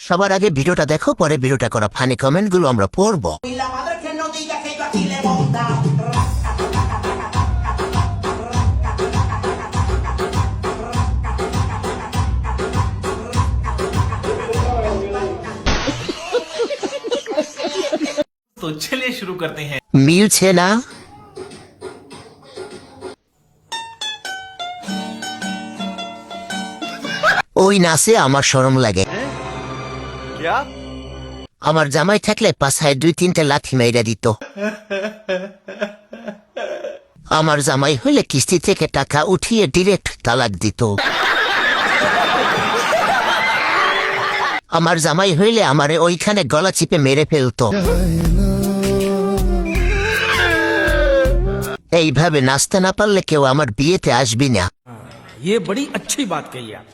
সবার আগে ভিডিওটা দেখো, পরে ভিডিওটা করা ফানি কমেন্ট গুলো আমরা পড়বো। तो चलिए शुरू करते हैं। মিলছে না? ওই নাচে আমার শরম লাগে। আমার জামাই থাকলে পাছায় 2-3টা লাথি মাইরা দিত। আমার জামাই হইলে কিস্তি থেকে টাকা উঠিয়ে ডিরেক্ট তালাক দিত। আমার জামাই হইলে আমারে ওইখানে গলা চিপে মেরে ফেলতো। এইভাবে নাচতে না পারলে কেউ আমার বিয়েতে আসবি না। ये बड़ी अच्छी बात कही आप।